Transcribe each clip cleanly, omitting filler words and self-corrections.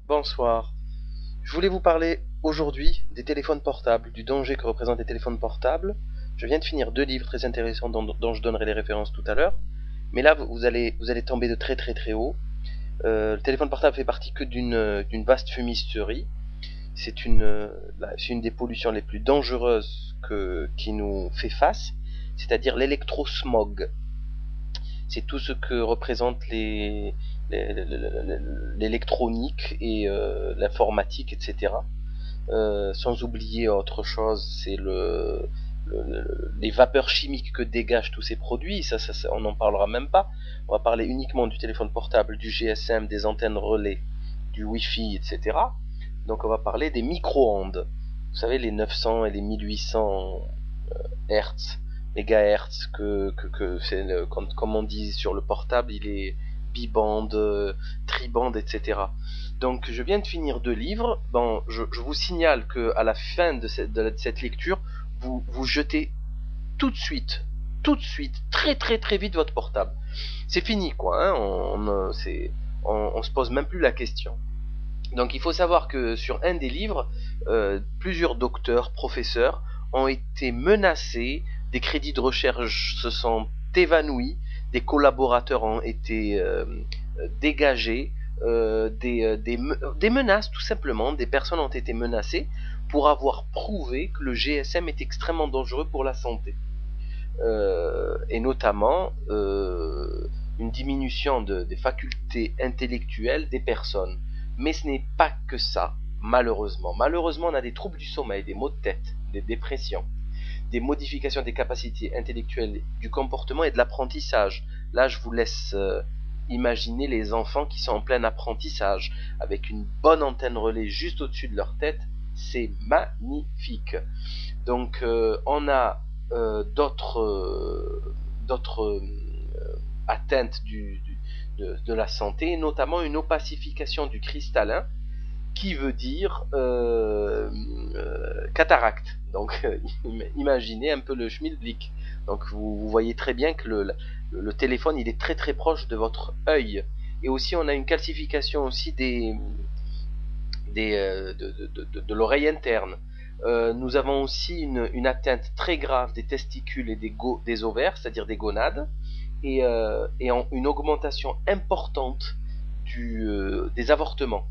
Bonsoir. Je voulais vous parler aujourd'hui des téléphones portables, du danger que représentent les téléphones portables. Je viens de finir 2 livres très intéressants dont je donnerai les références tout à l'heure. Mais là, vous allez tomber de très très très haut. Le téléphone portable fait partie que d'une vaste fumisterie. C'est une des pollutions les plus dangereuses qui nous fait face, c'est-à-dire l'électrosmog. C'est tout ce que représente l'électronique et l'informatique, etc. Sans oublier autre chose, c'est les vapeurs chimiques que dégagent tous ces produits. Ça, on n'en parlera même pas. On va parler uniquement du téléphone portable, du GSM, des antennes relais, du Wi-Fi, etc. Donc on va parler des micro-ondes. Vous savez, les 900 et les 1800 Hertz, mégahertz, comme on dit sur le portable, il est bibande, tribande, etc. Donc je viens de finir 2 livres. Bon, je vous signale que à la fin de cette lecture, vous jetez tout de suite, très très très vite votre portable. C'est fini quoi, hein, on se pose même plus la question. Donc il faut savoir que sur un des livres, plusieurs docteurs, professeurs ont été menacés, des crédits de recherche se sont évanouis, des collaborateurs ont été dégagés, des menaces tout simplement, des personnes ont été menacées pour avoir prouvé que le GSM est extrêmement dangereux pour la santé. Et notamment une diminution des facultés intellectuelles des personnes. Mais ce n'est pas que ça, malheureusement. Malheureusement, on a des troubles du sommeil, des maux de tête, des dépressions, des modifications des capacités intellectuelles, du comportement et de l'apprentissage. Là, je vous laisse imaginer les enfants qui sont en plein apprentissage, avec une bonne antenne relais juste au-dessus de leur tête. C'est magnifique. Donc, on a d'autres atteintes de la santé, notamment une opacification du cristallin, qui veut dire cataracte. Donc imaginez un peu le schmilblick. Donc vous voyez très bien que le téléphone il est très très proche de votre œil. Et aussi on a une calcification aussi de l'oreille interne. Nous avons aussi une atteinte très grave des testicules et des ovaires, c'est-à-dire des gonades, et une augmentation importante des avortements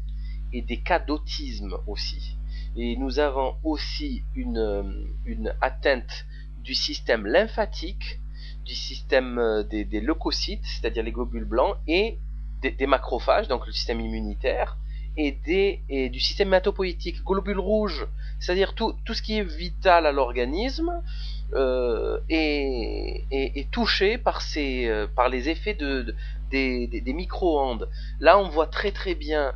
et des cas d'autisme aussi. Et nous avons aussi une atteinte du système lymphatique, du système des leucocytes, c'est-à-dire les globules blancs, et des macrophages, donc le système immunitaire, et du système hématopoïétique, globules rouges, c'est-à-dire tout ce qui est vital à l'organisme est touché par les effets des micro-ondes. Là, on voit très très bien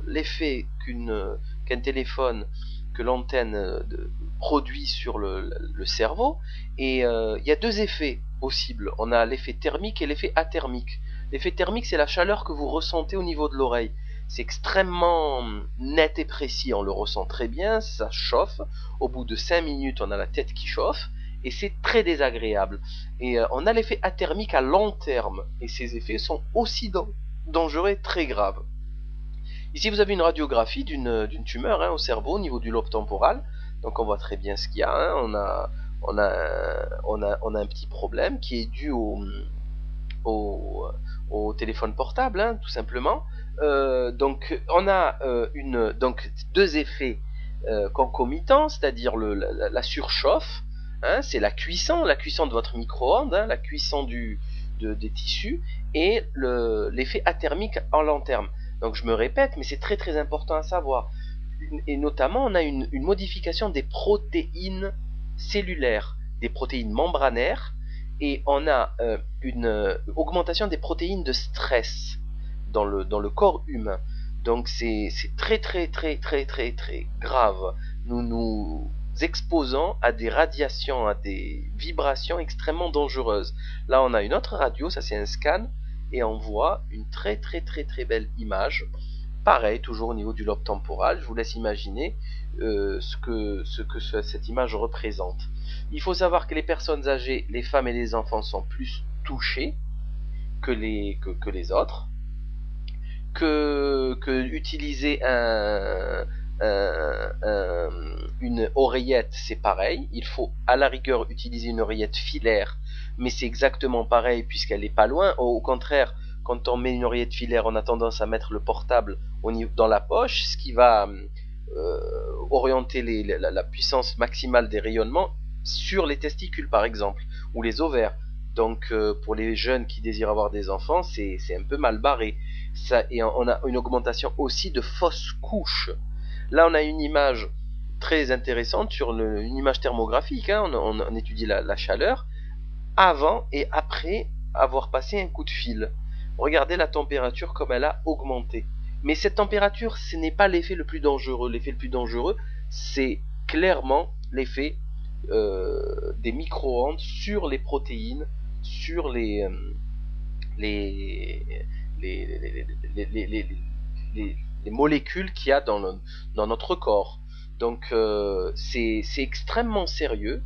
l'effet qu'un téléphone, que l'antenne produit sur le cerveau. Et il y a 2 effets possibles. On a l'effet thermique et l'effet athermique. L'effet thermique, c'est la chaleur que vous ressentez au niveau de l'oreille. C'est extrêmement net et précis, on le ressent très bien, ça chauffe. Au bout de 5 minutes, on a la tête qui chauffe, et c'est très désagréable. Et on a l'effet athermique à long terme, et ces effets sont aussi dangereux et très graves. Ici, vous avez une radiographie d'une tumeur au cerveau, au niveau du lobe temporal. Donc on voit très bien ce qu'il y a. On a un petit problème qui est dû au téléphone portable, tout simplement. Donc on a donc 2 effets concomitants, c'est-à-dire la surchauffe, c'est la cuisson de votre micro-ondes, la cuisson des tissus, et l'effet athermique en long terme. Donc je me répète, mais c'est très très important à savoir. Et notamment, on a une modification des protéines cellulaires, des protéines membranaires, et on a une augmentation des protéines de stress dans le corps humain. Donc c'est très très très très très très grave. Nous nous exposons à des radiations, à des vibrations extrêmement dangereuses. Là on a une autre radio, ça c'est un scan, et on voit une très très très très belle image. Pareil, toujours au niveau du lobe temporal, je vous laisse imaginer ce que cette image représente. Il faut savoir que les personnes âgées, les femmes et les enfants sont plus touchés que les autres, que que utiliser une oreillette, c'est pareil. Il faut à la rigueur utiliser une oreillette filaire, mais c'est exactement pareil puisqu'elle est pas loin. Au contraire, quand on met une oreillette filaire, on a tendance à mettre le portable dans la poche, ce qui va orienter la puissance maximale des rayonnements sur les testicules par exemple, ou les ovaires. Donc pour les jeunes qui désirent avoir des enfants, c'est un peu mal barré. Et on a une augmentation aussi de fausses couches. Là on a une image très intéressante sur une image thermographique, hein. On étudie la chaleur avant et après avoir passé un coup de fil. Regardez la température comme elle a augmenté. Mais cette température, ce n'est pas l'effet le plus dangereux. L'effet le plus dangereux, c'est clairement l'effet des micro-ondes sur les protéines, sur les molécules qu'il y a dans notre corps. Donc c'est extrêmement sérieux,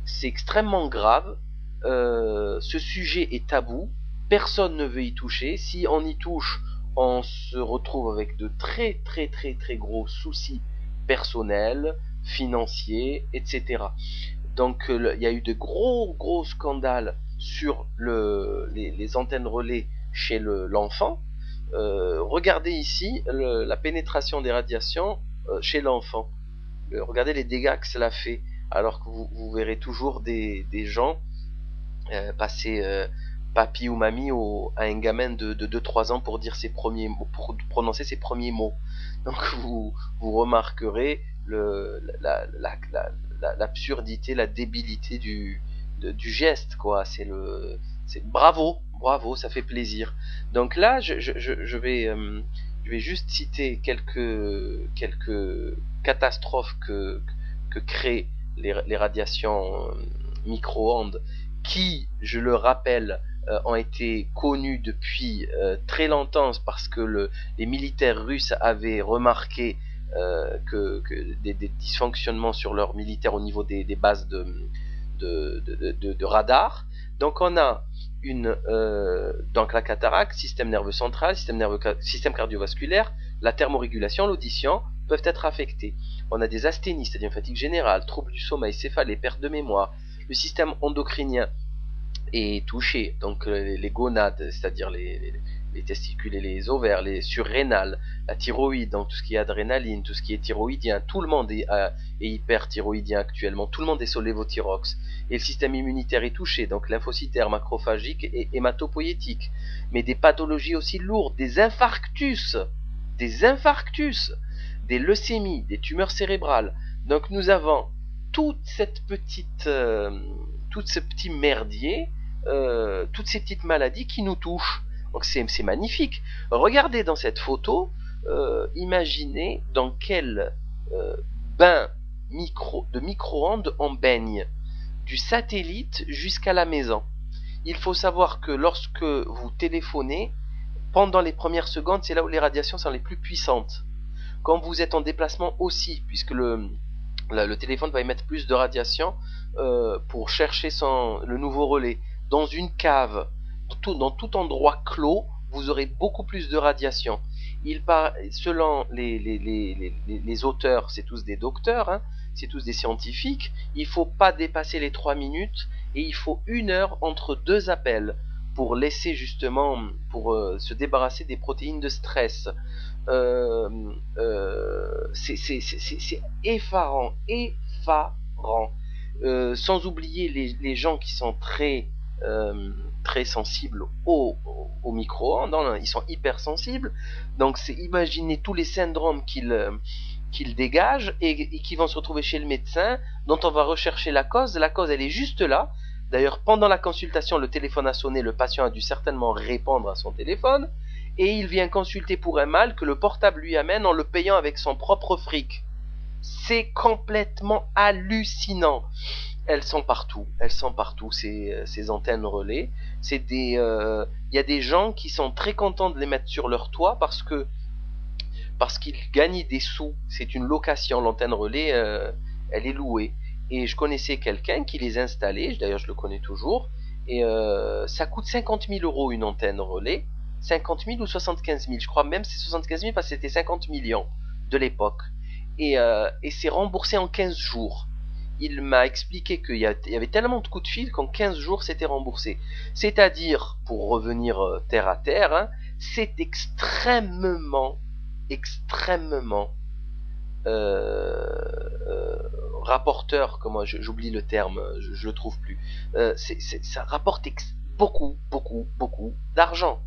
c'est extrêmement grave. Ce sujet est tabou, personne ne veut y toucher. Si on y touche, on se retrouve avec de très gros soucis personnels, financiers, etc. Donc il y a eu de gros scandales sur les antennes relais chez l'enfant. Regardez ici la pénétration des radiations chez l'enfant. Regardez les dégâts que cela fait, alors que vous verrez toujours des gens passer papy ou mamie à un gamin de 2-3 ans pour dire ses premiers mots, pour prononcer ses premiers mots. Donc vous remarquerez l'absurdité, la débilité du geste, quoi. C'est bravo, ça fait plaisir. Donc là, je vais juste citer quelques catastrophes que créent les radiations micro-ondes, qui, je le rappelle, ont été connus depuis très longtemps, parce que les militaires russes avaient remarqué que des dysfonctionnements sur leurs militaires au niveau des bases de radar. Donc on a donc la cataracte, système nerveux central, système cardiovasculaire, la thermorégulation, l'audition peuvent être affectés. On a des asthénies, c'est-à-dire une fatigue générale, troubles du sommeil, céphalée, perte de mémoire. Le système endocrinien est touché, donc les gonades, c'est-à-dire les testicules et les ovaires, les surrénales, la thyroïde, donc tout ce qui est adrénaline, tout ce qui est thyroïdien. Tout le monde est hyperthyroïdien actuellement, tout le monde est sur lévothyrox. Et le système immunitaire est touché, donc lymphocytaire, macrophagique et hématopoïétique. Mais des pathologies aussi lourdes, des infarctus, des leucémies, des tumeurs cérébrales. Donc nous avons tout ce petit merdier, toutes ces petites maladies qui nous touchent. Donc c'est magnifique. Regardez dans cette photo, imaginez dans quel bain de micro-ondes on baigne, du satellite jusqu'à la maison. Il faut savoir que lorsque vous téléphonez, pendant les premières secondes, c'est là où les radiations sont les plus puissantes. Quand vous êtes en déplacement aussi, puisque le téléphone va émettre plus de radiation pour chercher le nouveau relais. Dans une cave, dans tout endroit clos, vous aurez beaucoup plus de radiation. Selon les auteurs, c'est tous des docteurs, hein, c'est tous des scientifiques, il ne faut pas dépasser les 3 minutes et il faut 1 heure entre 2 appels pour laisser justement, pour se débarrasser des protéines de stress. C'est effarant. Sans oublier les gens qui sont très sensibles au micro-ondes, hein, ils sont hypersensibles. Donc imaginez tous les syndromes qu'ils dégagent et qui vont se retrouver chez le médecin, dont on va rechercher la cause. La cause, elle est juste là. D'ailleurs, pendant la consultation, le téléphone a sonné, le patient a dû certainement répondre à son téléphone, et il vient consulter pour un mal que le portable lui amène en le payant avec son propre fric. C'est complètement hallucinant. Elles sont partout, ces antennes relais. Il y a des gens qui sont très contents de les mettre sur leur toit parce qu'ils gagnent des sous. C'est une location, l'antenne relais, elle est louée. Et je connaissais quelqu'un qui les installait, d'ailleurs je le connais toujours, et ça coûte 50 000 € une antenne relais. 50 000 ou 75 000, je crois même c'est 75 000 parce que c'était 50 millions de l'époque. Et c'est remboursé en 15 jours. Il m'a expliqué qu'il y avait tellement de coups de fil qu'en 15 jours c'était remboursé. C'est-à-dire, pour revenir terre à terre, hein, c'est extrêmement rapporteur, comment j'oublie le terme, je le trouve plus. Ça rapporte beaucoup d'argent.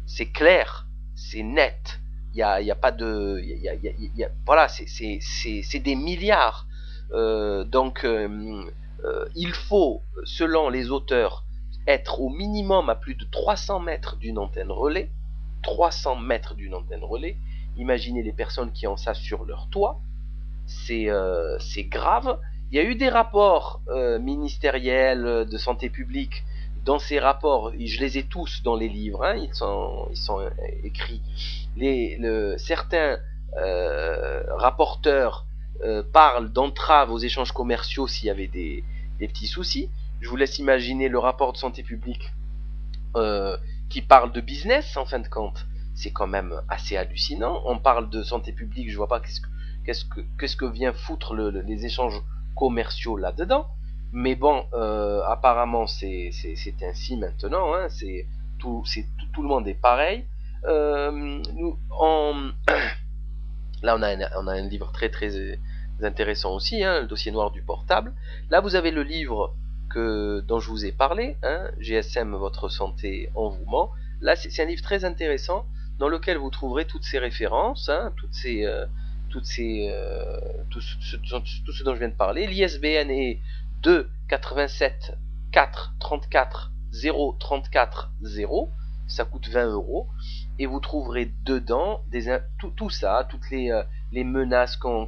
C'est clair, c'est net. Il y a pas de, voilà, c'est des milliards. Il faut, selon les auteurs, être au minimum à plus de 300 mètres d'une antenne relais. 300 mètres d'une antenne relais. Imaginez les personnes qui ont ça sur leur toit. C'est grave. Il y a eu des rapports ministériels de santé publique. Dans ces rapports, je les ai tous dans les livres, hein, ils sont écrits. Certains rapporteurs parlent d'entrave aux échanges commerciaux s'il y avait des petits soucis. Je vous laisse imaginer le rapport de santé publique qui parle de business en fin de compte. C'est quand même assez hallucinant. On parle de santé publique, je vois pas qu'est-ce que vient foutre les échanges commerciaux là-dedans. Mais bon, apparemment c'est ainsi maintenant. Hein, tout le monde est pareil. Là on a un livre très intéressant aussi, hein, le dossier noir du portable. Là vous avez le livre dont je vous ai parlé, hein, GSM, votre santé en vous ment. Là c'est un livre très intéressant dans lequel vous trouverez toutes ces références, hein, tout ce dont je viens de parler. L'ISBN est 2 87 4 34 0 34 0. Ça coûte 20 €. Et vous trouverez dedans tout ça, toutes les menaces qu'ont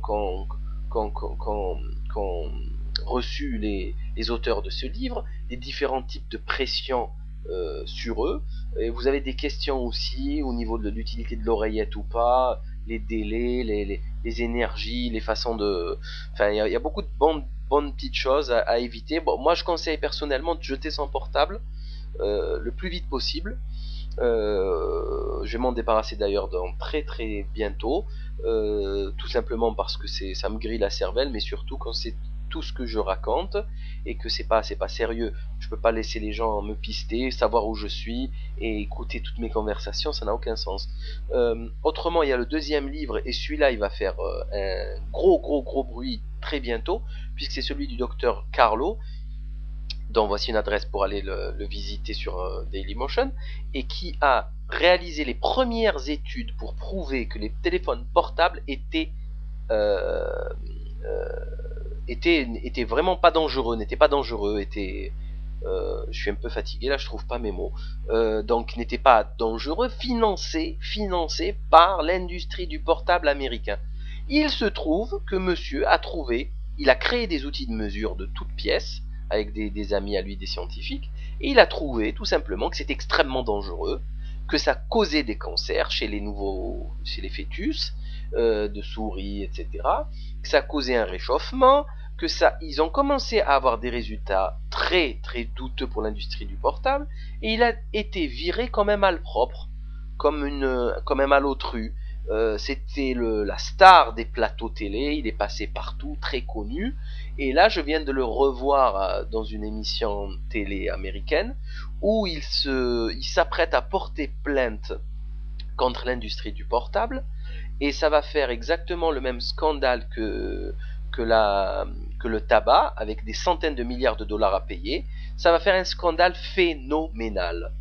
reçues les auteurs de ce livre, les différents types de pression sur eux. Et vous avez des questions aussi au niveau de l'utilité de l'oreillette ou pas, les délais, les énergies, les façons de... Enfin, il y a beaucoup de bonnes petites choses à éviter. Bon, moi, je conseille personnellement de jeter son portable le plus vite possible. Je vais m'en débarrasser d'ailleurs dans très bientôt, tout simplement parce que ça me grille la cervelle, mais surtout quand c'est tout ce que je raconte et que c'est pas sérieux. Je peux pas laisser les gens me pister, savoir où je suis et écouter toutes mes conversations, ça n'a aucun sens. Autrement, il y a le deuxième livre et celui-là il va faire un gros bruit très bientôt, puisque c'est celui du docteur Carlo, dont voici une adresse pour aller le visiter sur Dailymotion, et qui a réalisé les premières études pour prouver que les téléphones portables étaient vraiment pas dangereux, n'étaient pas dangereux, je suis un peu fatigué là, je trouve pas mes mots, donc n'étaient pas dangereux, financés par l'industrie du portable américain. Il se trouve que monsieur il a créé des outils de mesure de toutes pièces, avec des amis à lui, des scientifiques, et il a trouvé tout simplement que c'était extrêmement dangereux, que ça causait des cancers chez les fœtus, de souris, etc., que ça causait un réchauffement, ils ont commencé à avoir des résultats très douteux pour l'industrie du portable, et il a été viré comme un malpropre, comme un malotru. C'était la star des plateaux télé, il est passé partout, très connu, et là je viens de le revoir dans une émission télé américaine où il s'apprête à porter plainte contre l'industrie du portable, et ça va faire exactement le même scandale que le tabac, avec des centaines de milliards de dollars à payer. Ça va faire un scandale phénoménal.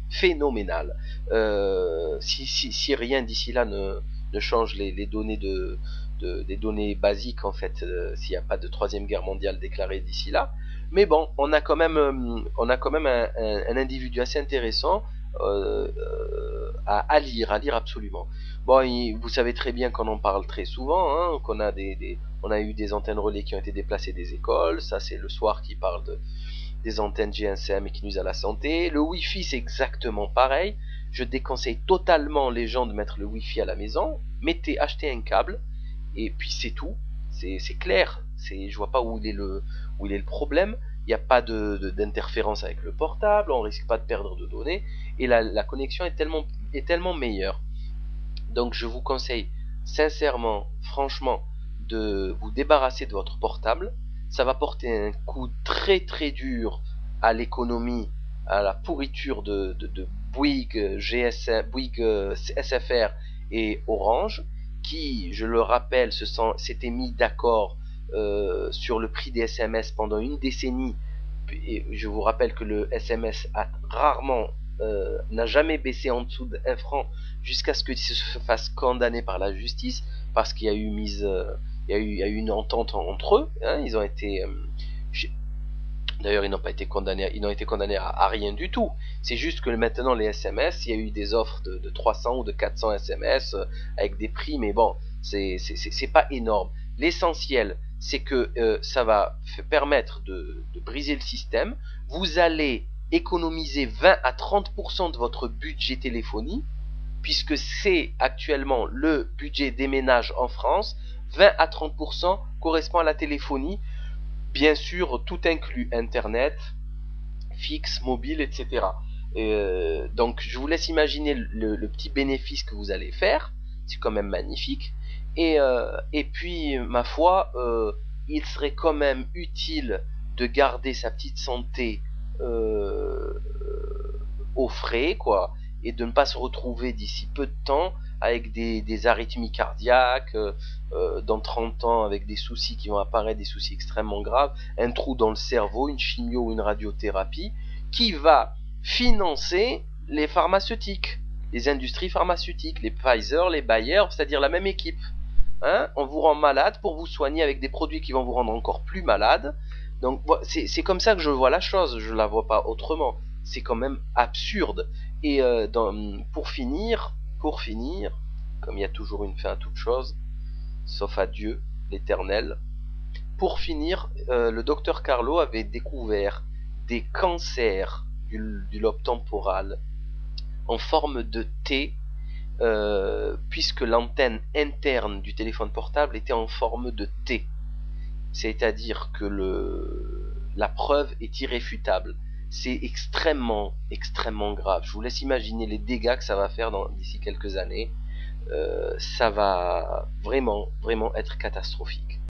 Si rien d'ici là ne change les données des données basiques, en fait, s'il n'y a pas de troisième guerre mondiale déclarée d'ici là. Mais bon, on a quand même un individu assez intéressant à lire absolument. Bon, vous savez très bien qu'on en parle très souvent, hein, qu'on a on a eu des antennes relais qui ont été déplacées des écoles. Ça, c'est le soir qui parle des antennes GSM et qui nuisent à la santé. Le Wi-Fi, c'est exactement pareil. Je déconseille totalement les gens de mettre le Wi-Fi à la maison. Achetez un câble et puis c'est tout. C'est clair. Je vois pas où il est le problème. il n'y a pas d'interférence avec le portable, on risque pas de perdre de données, et la connexion est tellement meilleure. Donc je vous conseille sincèrement, franchement, de vous débarrasser de votre portable. Ça va porter un coup très très dur à l'économie, à la pourriture de Bouygues, GSM, Bouygues, SFR et Orange, qui, je le rappelle, s'étaient mis d'accord sur le prix des SMS pendant une décennie. Et je vous rappelle que le SMS n'a jamais baissé en dessous d'1 franc jusqu'à ce qu'il se fasse condamner par la justice, parce qu'il y a eu il y a eu une entente entre eux, hein, ils ont été d'ailleurs ils n'ont pas été condamnés, ils n'ont été condamnés à rien du tout. C'est juste que maintenant les SMS, il y a eu des offres de 300 ou de 400 SMS avec des prix, mais bon, c'est pas énorme. L'essentiel, c'est que ça va permettre de briser le système. Vous allez économiser 20 à 30% de votre budget téléphonie, puisque c'est actuellement le budget des ménages en France. 20 à 30% correspond à la téléphonie, bien sûr tout inclus, internet, fixe, mobile, etc. Donc je vous laisse imaginer le petit bénéfice que vous allez faire, c'est quand même magnifique. Et puis ma foi, il serait quand même utile de garder sa petite santé au frais, quoi, et de ne pas se retrouver d'ici peu de temps avec des arythmies cardiaques, dans 30 ans avec des soucis qui vont apparaître, des soucis extrêmement graves, un trou dans le cerveau, une chimio ou une radiothérapie, qui va financer les pharmaceutiques, les industries pharmaceutiques, les Pfizer, les Bayer, c'est-à-dire la même équipe. Hein, on vous rend malade pour vous soigner avec des produits qui vont vous rendre encore plus malade. Donc c'est comme ça que je vois la chose, je la vois pas autrement. C'est quand même absurde. Et pour finir, comme il y a toujours une fin à toute chose, sauf à Dieu, l'Éternel, pour finir, le docteur Carlo avait découvert des cancers du lobe temporal en forme de T, puisque l'antenne interne du téléphone portable était en forme de T. C'est-à-dire que la preuve est irréfutable. C'est extrêmement, extrêmement grave. Je vous laisse imaginer les dégâts que ça va faire d'ici quelques années. Ça va vraiment, vraiment être catastrophique.